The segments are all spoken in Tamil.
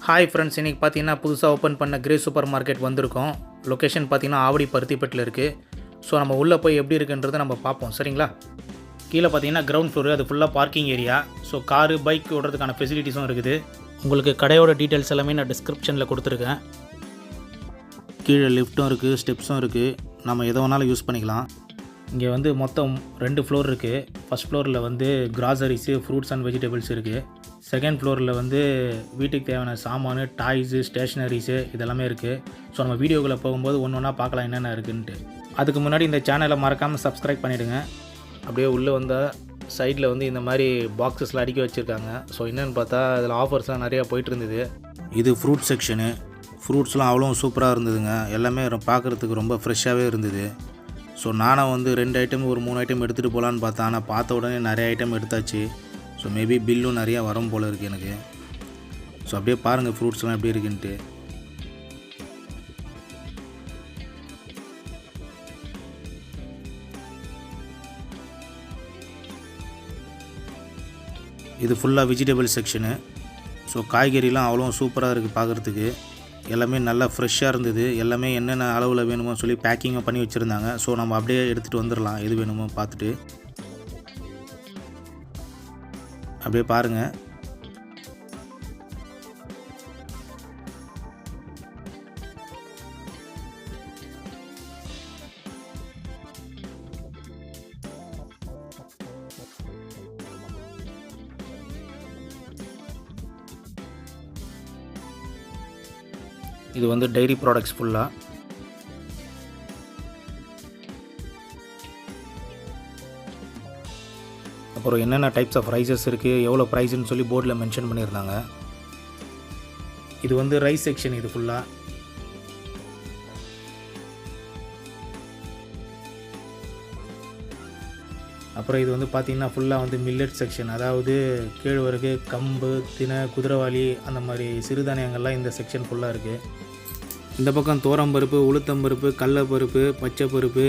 ஹாய் ஃப்ரெண்ட்ஸ், இன்றைக்கி பார்த்தீங்கன்னா புதுசாக ஓப்பன் பண்ண கிரே சூப்பர் மார்க்கெட் வந்திருக்கோம். லொக்கேஷன் பார்த்தீங்கன்னா ஆவடி பருத்திப்பேட்டில் இருக்குது. ஸோ நம்ம உள்ளே போய் எப்படி இருக்குன்றதை நம்ம பார்ப்போம். சரிங்களா? கீழே பார்த்தீங்கன்னா கிரவுண்ட் ஃப்ளோரு, அது ஃபுல்லாக parking area. So car bike ஓடுறதுக்கான ஃபெசிலிட்டிஸும் இருக்குது. உங்களுக்கு கடையோட டீட்டெயில்ஸ் எல்லாமே நான் டிஸ்கிரிப்ஷனில் கொடுத்துருக்கேன். கீழே லிஃப்ட்டும் இருக்குது, ஸ்டெப்ஸும் இருக்குது. நம்ம எதை வேணாலும் யூஸ் பண்ணிக்கலாம். இங்கே வந்து மொத்தம் 2 ஃப்ளோர் இருக்குது. ஃபஸ்ட் ஃப்ளோரில் வந்து கிராசரிஸு, ஃப்ரூட்ஸ் அண்ட் வெஜிடபிள்ஸ் இருக்குது. செகண்ட் ஃப்ளோரில் வந்து வீட்டுக்கு தேவையான சாமான், டாய்ஸு, ஸ்டேஷ்னரிஸு இதெல்லாமே இருக்குது. ஸோ நம்ம வீடியோக்குள்ளே போகும்போது ஒன்று ஒன்றா பார்க்கலாம் என்னென்ன இருக்குன்ட்டு. அதுக்கு முன்னாடி இந்த சேனலை மறக்காமல் சப்ஸ்கிரைப் பண்ணிவிடுங்க. அப்படியே உள்ளே வந்தால் சைடில் வந்து இந்த மாதிரி பாக்ஸஸ்லாம் அடுக்கி வச்சுருக்காங்க. ஸோ என்னென்னு பார்த்தா அதில் ஆஃபர்ஸ்லாம் நிறையா போயிட்டு இருந்தது. இது ஃப்ரூட் செக்ஷனு. ஃப்ரூட்ஸ்லாம் அவ்வளோ சூப்பராக இருந்ததுங்க. எல்லாமே பார்க்குறதுக்கு ரொம்ப ஃப்ரெஷ்ஷாகவே இருந்தது. ஸோ நானும் வந்து 2 ஐட்டம் ஒரு 3 ஐட்டம் எடுத்துகிட்டு போகலான்னு பார்த்தேன். ஆனால் பார்த்த உடனே நிறைய ஐட்டம் எடுத்தாச்சு. ஸோ மேபி பில்லும் நிறையா வரும் போல் இருக்குது எனக்கு. ஸோ அப்படியே பாருங்கள் ஃப்ரூட்ஸ்லாம் எப்படி இருக்குன்ட்டு. இது ஃபுல்லாக வெஜிடபிள் செக்ஷனு. ஸோ காய்கறிலாம் அவ்வளோ சூப்பராக இருக்குது பார்க்குறதுக்கு. எல்லாமே நல்லா ஃப்ரெஷ்ஷாக இருந்தது. எல்லாமே என்னென்ன அளவில் வேணுமோ சொல்லி பேக்கிங்காக பண்ணி வச்சுருந்தாங்க. ஸோ நம்ம அப்படியே எடுத்துகிட்டு வந்துடலாம் எது வேணுமோ பார்த்துட்டு. அப்படியே பாருங்கள். இது வந்து டைரி ப்ராடக்ட்ஸ் ஃபுல்லாக. அப்புறம் என்னென்ன டைப்ஸ் ஆஃப் ரைஸஸ் இருக்குது, எவ்வளோ ப்ரைஸ்ன்னு சொல்லி போர்டில் மென்ஷன் பண்ணியிருந்தாங்க. இது வந்து ரைஸ் செக்ஷன். இது ஃபுல்லாக அப்புறம் இது வந்து பார்த்திங்கன்னா ஃபுல்லாக வந்து மில்லட் செக்ஷன். அதாவது கேழ்வரகு, கம்பு, தினை, குதிரைவாளி அந்த மாதிரி சிறுதானியங்கள்லாம் இந்த செக்ஷன் ஃபுல்லாக இருக்குது. இந்த பக்கம் தோரம்பருப்பு, உளுத்தம்பருப்பு, கடலைப்பருப்பு, பச்சை பருப்பு,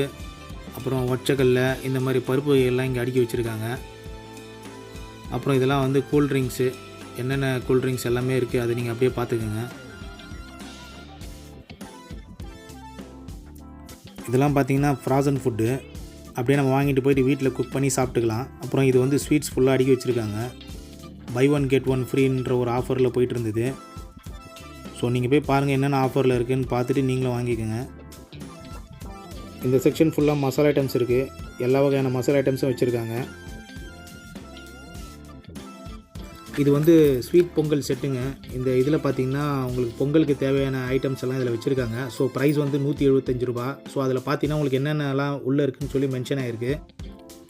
அப்புறம் ஒச்சக்கல்லை, இந்த மாதிரி பருப்பு எல்லாம் இங்கே அடுக்கி வச்சுருக்காங்க. அப்புறம் இதெல்லாம் வந்து கூல்ட்ரிங்க்ஸு, என்னென்ன கூல்ட்ரிங்க்ஸ் எல்லாமே இருக்குது, அதை நீங்கள் அப்படியே பார்த்துக்கோங்க. இதெல்லாம் பார்த்திங்கன்னா ஃப்ராசன் ஃபுட்டு. அப்படியே நம்ம வாங்கிட்டு போயிட்டு வீட்டில் குக் பண்ணி சாப்பிட்டுக்கலாம். அப்புறம் இது வந்து ஸ்வீட்ஸ் ஃபுல்லாக அடுக்கி வச்சுருக்காங்க. பை 1 get 1 ஃப்ரீன்ற ஒரு ஆஃபரில் போயிட்டு இருந்தது. ஸோ நீங்கள் போய் பாருங்கள் என்னென்ன ஆஃபரில் இருக்குதுன்னு பார்த்துட்டு நீங்களும் வாங்கிக்கோங்க. இந்த செக்ஷன் ஃபுல்லாக மசாலா ஐட்டம்ஸ் இருக்குது. எல்லா வகையான மசாலா ஐட்டம்ஸும் வச்சுருக்காங்க. இது வந்து ஸ்வீட் பொங்கல் செட்டுங்க. இந்த இதில் பார்த்திங்கன்னா உங்களுக்கு பொங்கலுக்கு தேவையான ஐட்டம்ஸ் எல்லாம் இதில் வச்சுருக்காங்க. ஸோ ப்ரைஸ் வந்து 175 ரூபா. ஸோ அதில் பார்த்தீங்கன்னா உங்களுக்கு என்னென்னலாம் உள்ளே இருக்குதுன்னு சொல்லி மென்ஷன் ஆகிருக்கு.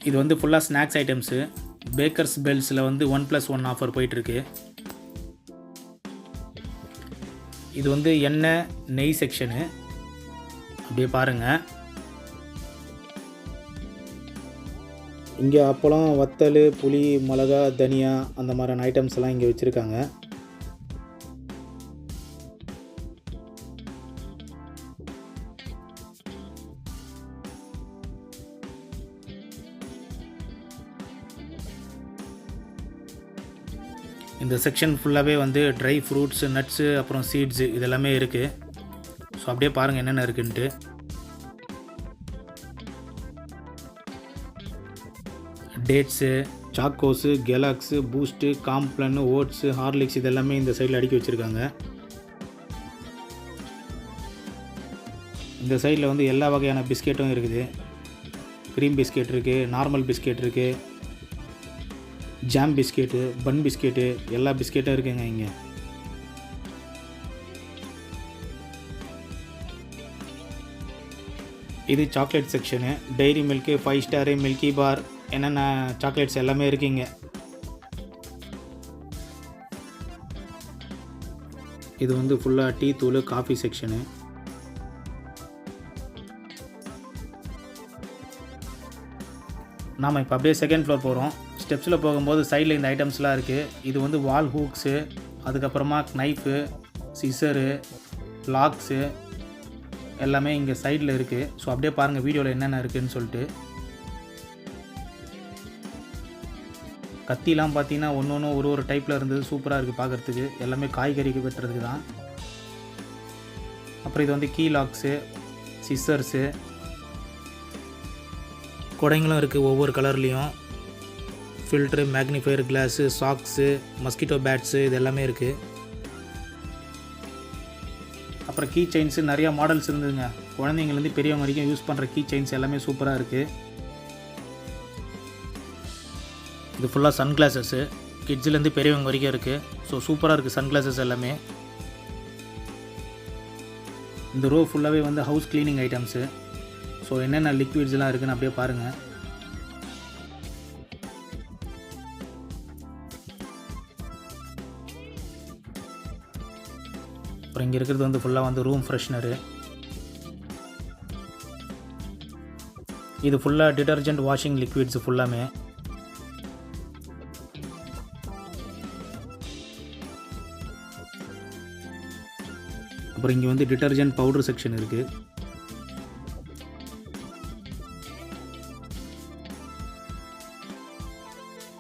இது வந்து ஃபுல்லாக ஸ்நாக்ஸ் ஐட்டம்ஸு. பேக்கர்ஸ் பெல்ஸில் வந்து 1+1 ஆஃபர் போயிட்டுருக்கு. இது வந்து எண்ணெய் நெய் செக்ஷனு. அப்படியே பாருங்கள். இங்கே அப்பளம், வத்தல், புளி, மிளகா, தனியா அந்த மாதிரியான ஐட்டம்ஸ் எல்லாம் இங்கே வச்சுருக்காங்க. இந்த செக்ஷன் ஃபுல்லாகவே வந்து ட்ரை ஃப்ரூட்ஸு, நட்ஸு, அப்புறம் சீட்ஸு இதெல்லாமே இருக்குது. ஸோ அப்படியே பாருங்கள் என்னென்ன இருக்குன்ட்டு. Dates, Chocos, Kellogg's, Boost, Complan, oats, Horlicks இதெல்லாமே இந்த சைடில் அடுக்கி வச்சுருக்காங்க. இந்த சைடில் வந்து எல்லா வகையான பிஸ்கெட்டும் இருக்குது. க்ரீம் பிஸ்கெட் இருக்குது, நார்மல் பிஸ்கெட் இருக்குது, ஜாம் பிஸ்கெட்டு, பன் பிஸ்கெட்டு, எல்லா பிஸ்கெட்டும் இருக்குங்க இங்கே. இது chocolate section. Dairy Milk, 5 Star, Milky Bar, என்னென்ன சாக்லேட்ஸ் எல்லாமே இருக்குங்க. இது வந்து ஃபுல்லாக டீ தூள், காஃபி செக்ஷனு. நாம் இப்போ அப்படியே செகண்ட் ஃப்ளோர் போகிறோம். ஸ்டெப்ஸில் போகும்போது சைடில் இந்த ஐட்டம்ஸ்லாம் இருக்குது. இது வந்து வால் ஹூக்ஸு, அதுக்கப்புறமா நைஃபு, சிசரு, லாக்ஸு எல்லாமே இங்கே சைடில் இருக்குது. ஸோ அப்படியே பாருங்கள் வீடியோவில் என்னென்ன இருக்குதுன்னு சொல்லிட்டு. கத்திலாம் பார்த்தீங்கன்னா ஒன்று ஒரு டைப்பில் இருந்தது, சூப்பராக இருக்குது பார்க்குறதுக்கு. எல்லாமே காய்கறிக்கு வெட்டுறதுக்கு தான். அப்புறம் இது வந்து கீ லாக்ஸு, சிஸ்ஸர்ஸு, குடைங்களும் இருக்குது ஒவ்வொரு கலர்லேயும். Filter, magnifier class, socks, mosquito pads இது எல்லாமே இருக்குது. அப்புறம் கீ செயின்ஸு நிறையா மாடல்ஸ் இருந்ததுங்க. குழந்தைங்கலேருந்து பெரியவங்க வரைக்கும் யூஸ் பண்ணுற கீ செயின்ஸ் எல்லாமே சூப்பராக இருக்குது. இது ஃபுல்லாக சன் கிளாஸஸ்ஸு, கிட்ஸ்லேருந்து பெரியவங்க வரைக்கும் இருக்குது. ஸோ சூப்பராக இருக்குது சன் கிளாஸஸ் எல்லாமே. இந்த ரோ ஃபுல்லாகவே வந்து ஹவுஸ் க்ளீனிங் ஐட்டம்ஸு. ஸோ என்னென்ன லிக்விட்ஸ்லாம் இருக்குதுன்னு அப்படியே பாருங்கள். அப்புறம் இங்கே இருக்கிறது வந்து ஃபுல்லாக வந்து ரூம் ஃப்ரெஷ்னரு. இது ஃபுல்லாக டிட்டர்ஜென்ட் வாஷிங் லிக்விட்ஸ் ஃபுல்லாமே. அப்புறம் இங்கே வந்து டிட்டர்ஜென்ட் பவுடர் செக்ஷன் இருக்குது.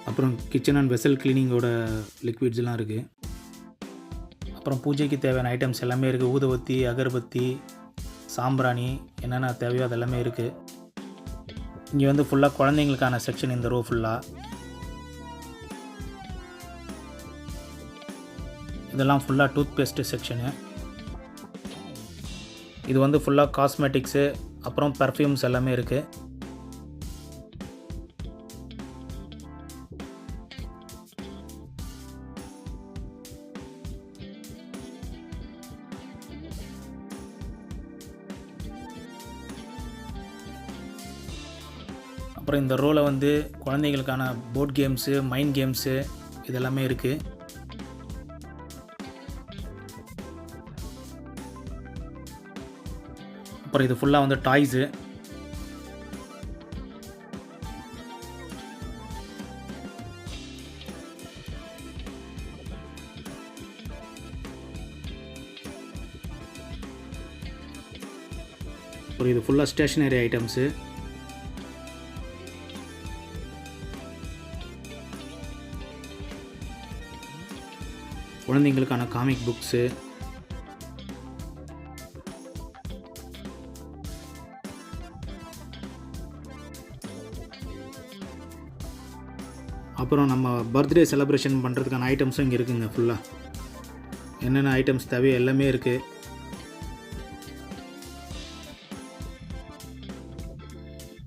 அப்புறம் கிச்சன் அண்ட் வெசல் கிளீனிங்கோட லிக்விட்ஸ்லாம் இருக்குது. அப்புறம் பூஜைக்கு தேவையான ஐட்டம்ஸ் எல்லாமே இருக்குது. ஊதுபத்தி, அகர்பத்தி, சாம்பிராணி, என்னென்ன தேவையோ அதெல்லாமே இருக்குது. இங்கே வந்து ஃபுல்லாக குழந்தைங்களுக்கான செக்ஷன் இந்த ரோ ஃபுல்லாக. இதெல்லாம் ஃபுல்லாக டூத் பேஸ்ட்டு செக்ஷனு. இது வந்து ஃபுல்லாக காஸ்மெட்டிக்ஸு, அப்புறம் பர்ஃப்யூம்ஸ் எல்லாமே இருக்குது. அப்புறம் இந்த ரோவில் வந்து குழந்தைங்களுக்கான போர்ட் கேம்ஸு, மைண்ட் கேம்ஸு இதெல்லாமே இருக்குது. அப்புறம் இது ஃபுல்லாக வந்து டாய்ஸு. அப்புறம் இது ஃபுல்லாக ஸ்டேஷ்னரி ஐட்டம்ஸு. குழந்தைங்களுக்கான காமிக் புக்ஸு. அப்புறம் நம்ம பர்த்டே செலிப்ரேஷன் பண்ணுறதுக்கான ஐட்டம்ஸும் இங்கே இருக்குங்க. ஃபுல்லாக என்னென்ன ஐட்டம்ஸ் தேவையோ எல்லாமே இருக்குது.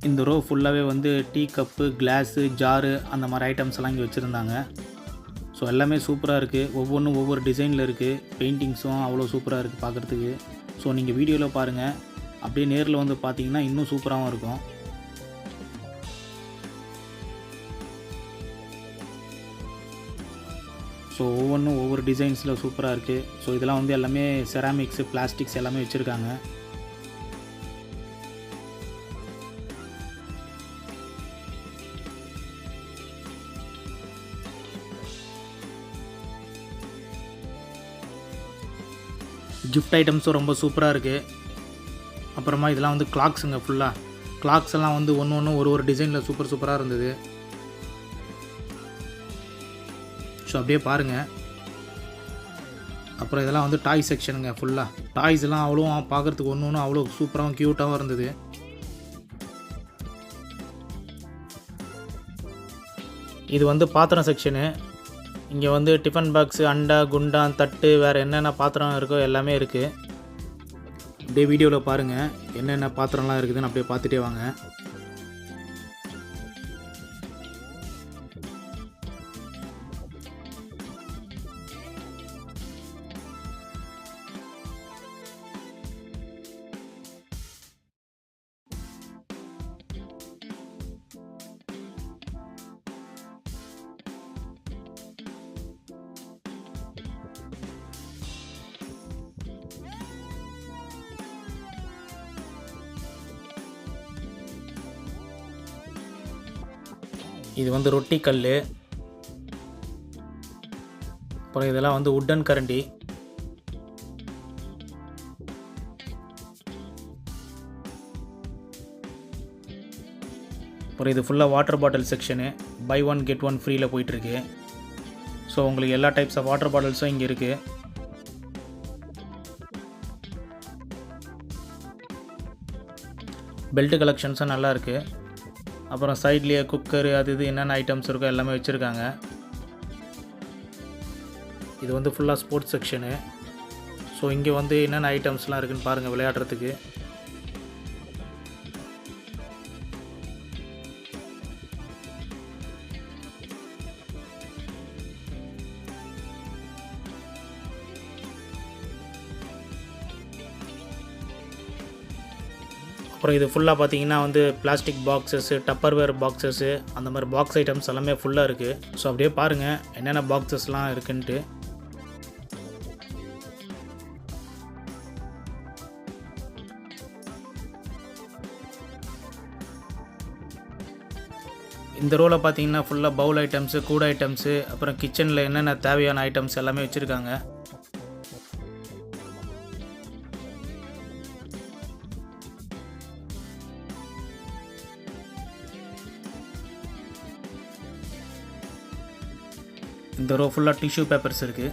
இந்த ரோ ஃபுல்லாகவே வந்து டீ கப்பு, கிளாஸு, ஜாரு அந்த மாதிரி ஐட்டம்ஸ் எல்லாம் இங்கே வச்சுருந்தாங்க. ஸோ எல்லாமே சூப்பராக இருக்குது. ஒவ்வொன்றும் ஒவ்வொரு டிசைனில் இருக்குது. பெயிண்டிங்ஸும் அவ்வளோ சூப்பராக இருக்குது பார்க்குறதுக்கு. ஸோ நீங்கள் வீடியோவில் பாருங்கள், அப்படியே நேரில் வந்து பார்த்தீங்கன்னா இன்னும் சூப்பராகவும் இருக்கும். ஸோ ஒவ்வொன்றும் ஒவ்வொரு டிசைன்ஸில் சூப்பராக இருக்குது. ஸோ இதெல்லாம் வந்து எல்லாமே செராமிக்ஸு, பிளாஸ்டிக்ஸ் எல்லாமே வச்சுருக்காங்க. கிஃப்ட் ஐட்டம்ஸும் ரொம்ப சூப்பராக இருக்குது. அப்புறமா இதெல்லாம் வந்து கிளாக்ஸுங்க. ஃபுல்லாக கிளாக்ஸ் எல்லாம் வந்து ஒன்று ஒரு டிசைனில் சூப்பராக இருந்தது. ஸோ அப்படியே பாருங்கள். அப்புறம் இதெல்லாம் வந்து டாய் செக்ஷனுங்க. ஃபுல்லாக டாய்ஸ் எல்லாம் அவ்வளோ பார்க்குறதுக்கு ஒன்று அவ்வளோ சூப்பராகவும் க்யூட்டாகவும் இருந்தது. இது வந்து பாத்திரம் செக்ஷனு. இங்கே வந்து டிஃபன் பாக்ஸு, அண்டா, குண்டான், தட்டு, வேறு என்னென்ன பாத்திரம் இருக்கோ எல்லாமே இருக்குது. அப்படியே வீடியோவில் பாருங்கள் என்னென்ன பாத்திரம்லாம் இருக்குதுன்னு அப்படியே பார்த்துட்டே வாங்க. இது வந்து ரொட்டி கல். அப்புறம் இதெல்லாம் வந்து உட்டன் கரண்டி. அப்புறம் இது ஃபுல்லாக water bottle section. Buy one get one ஃப்ரீயில் போயிட்டுருக்கு. ஸோ உங்களுக்கு எல்லா டைப்ஸ் ஆஃப் வாட்டர் பாட்டில்ஸும் இங்கே இருக்குது. பெல்ட் கலெக்ஷன்ஸும் நல்லா இருக்குது. அப்புறம் சைட்லேயே குக்கரு அது இது என்னென்ன ஐட்டம்ஸ் இருக்கோ எல்லாமே வச்சுருக்காங்க. இது வந்து ஃபுல்லாக ஸ்போர்ட்ஸ் செக்ஷனு. ஸோ இங்கே வந்து என்னென்ன ஐட்டம்ஸ்லாம் இருக்குதுன்னு பாருங்கள் விளையாடுறதுக்கு. அப்புறம் இது ஃபுல்லாக பார்த்தீங்கன்னா வந்து பிளாஸ்டிக் பாக்ஸஸ்ஸு, டப்பர்வேர் பாக்ஸஸ்ஸு, அந்த மாதிரி பாக்ஸ் ஐட்டம்ஸ் எல்லாமே ஃபுல்லாக இருக்குது. ஸோ அப்படியே பாருங்கள் என்னென்ன பாக்ஸஸ்லாம் இருக்குன்ட்டு. இந்த ரோவில் பார்த்தீங்கன்னா ஃபுல்லாக பவுல் ஐட்டம்ஸு, கூட ஐட்டம்ஸு, அப்புறம் கிச்சனில் என்னென்ன தேவையான ஐட்டம்ஸ் எல்லாமே வச்சுருக்காங்க. இந்த ரோ ஃபுல்லாக டிஷ்யூ பேப்பர்ஸ் இருக்குது.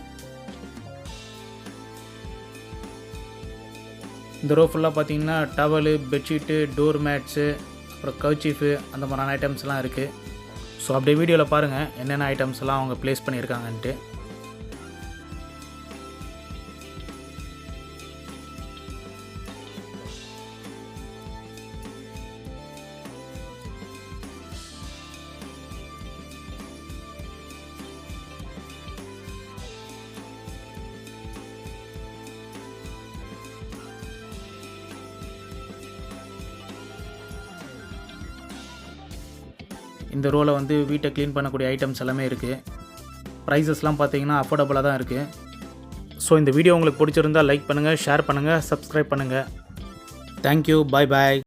இந்த ரோ ஃபுல்லாக பார்த்தீங்கன்னா டவலு, பெட்ஷீட்டு, டோர் மேட்ஸு, அப்புறம் கர்ச்சீஃபு, அந்த மாதிரியான ஐட்டம்ஸ்லாம் இருக்குது. ஸோ அப்படியே வீடியோவில் பாருங்கள் என்னென்ன ஐட்டம்ஸ்லாம் அவங்க ப்ளேஸ் பண்ணியிருக்காங்கன்ட்டு. இந்த ரோவில் வந்து வீட்டை க்ளீன் பண்ணக்கூடிய ஐட்டம்ஸ் எல்லாமே இருக்குது. ப்ரைஸஸ்லாம் பார்த்தீங்கன்னா அஃபோர்டபுளாக தான் இருக்குது. ஸோ இந்த வீடியோ உங்களுக்கு பிடிச்சிருந்தால் லைக் பண்ணுங்கள், ஷேர் பண்ணுங்கள், சப்ஸ்கிரைப் பண்ணுங்கள். தேங்க்யூ, பாய் பாய்.